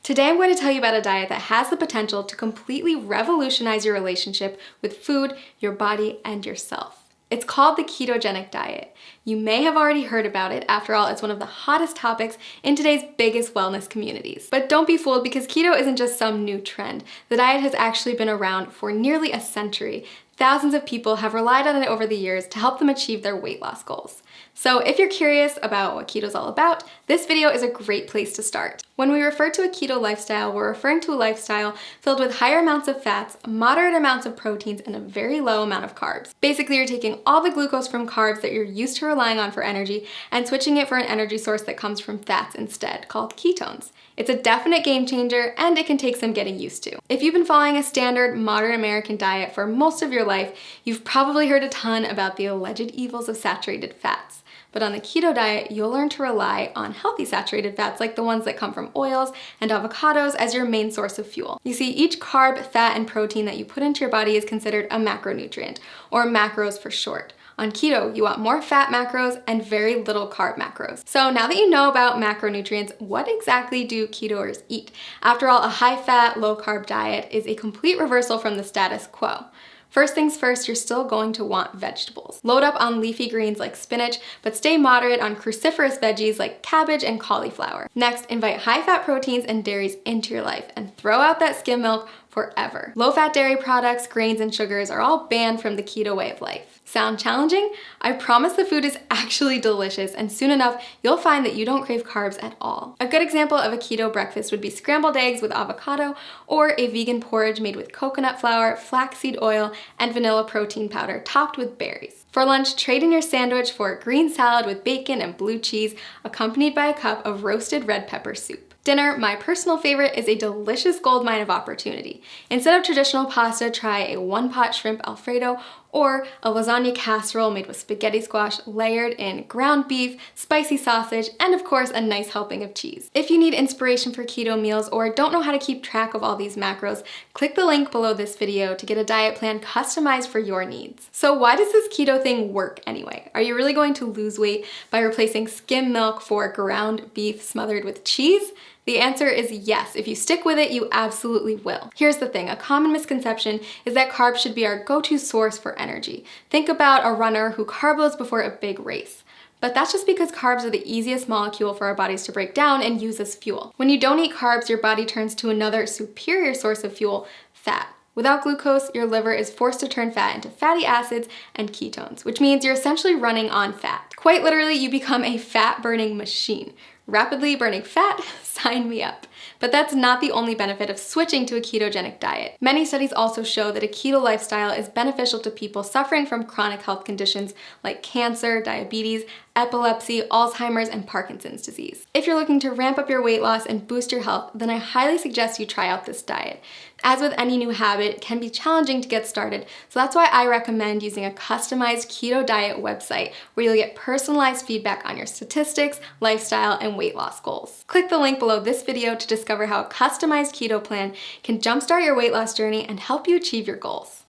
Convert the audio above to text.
Today I'm going to tell you about a diet that has the potential to completely revolutionize your relationship with food, your body, and yourself. It's called the ketogenic diet. You may have already heard about it. After all, it's one of the hottest topics in today's biggest wellness communities. But don't be fooled, because keto isn't just some new trend. The diet has actually been around for nearly a century. Thousands of people have relied on it over the years to help them achieve their weight loss goals. So if you're curious about what keto is all about, this video is a great place to start. When we refer to a keto lifestyle, we're referring to a lifestyle filled with higher amounts of fats, moderate amounts of proteins, and a very low amount of carbs. Basically, you're taking all the glucose from carbs that you're used to relying on for energy and switching it for an energy source that comes from fats instead, called ketones. It's a definite game changer, and it can take some getting used to. If you've been following a standard modern American diet for most of your life, you've probably heard a ton about the alleged evils of saturated fats. But on the keto diet, you'll learn to rely on healthy saturated fats like the ones that come from oils and avocados as your main source of fuel. You see, each carb, fat, and protein that you put into your body is considered a macronutrient, or macros for short. On keto, you want more fat macros and very little carb macros. So now that you know about macronutrients, what exactly do ketoers eat? After all, a high-fat, low-carb diet is a complete reversal from the status quo. First things first, you're still going to want vegetables. Load up on leafy greens like spinach, but stay moderate on cruciferous veggies like cabbage and cauliflower. Next, invite high-fat proteins and dairies into your life and throw out that skim milk forever. Low-fat dairy products, grains, and sugars are all banned from the keto way of life. Sound challenging? I promise the food is actually delicious, and soon enough, you'll find that you don't crave carbs at all. A good example of a keto breakfast would be scrambled eggs with avocado, or a vegan porridge made with coconut flour, flaxseed oil, and vanilla protein powder topped with berries. For lunch, trade in your sandwich for a green salad with bacon and blue cheese, accompanied by a cup of roasted red pepper soup. Dinner, my personal favorite, is a delicious goldmine of opportunity. Instead of traditional pasta, try a one-pot shrimp Alfredo or a lasagna casserole made with spaghetti squash layered in ground beef, spicy sausage, and of course a nice helping of cheese. If you need inspiration for keto meals or don't know how to keep track of all these macros, click the link below this video to get a diet plan customized for your needs. So why does this keto thing work anyway? Are you really going to lose weight by replacing skim milk for ground beef smothered with cheese? The answer is yes. If you stick with it, you absolutely will. Here's the thing, a common misconception is that carbs should be our go-to source for energy. Think about a runner who carb loads before a big race. But that's just because carbs are the easiest molecule for our bodies to break down and use as fuel. When you don't eat carbs, your body turns to another superior source of fuel, fat. Without glucose, your liver is forced to turn fat into fatty acids and ketones, which means you're essentially running on fat. Quite literally, you become a fat-burning machine. Rapidly burning fat? Sign me up. But that's not the only benefit of switching to a ketogenic diet. Many studies also show that a keto lifestyle is beneficial to people suffering from chronic health conditions like cancer, diabetes, epilepsy, Alzheimer's, and Parkinson's disease. If you're looking to ramp up your weight loss and boost your health, then I highly suggest you try out this diet. As with any new habit, it can be challenging to get started, so that's why I recommend using a customized keto diet website where you'll get personalized feedback on your statistics, lifestyle, and weight loss goals. Click the link below this video to discover how a customized keto plan can jumpstart your weight loss journey and help you achieve your goals.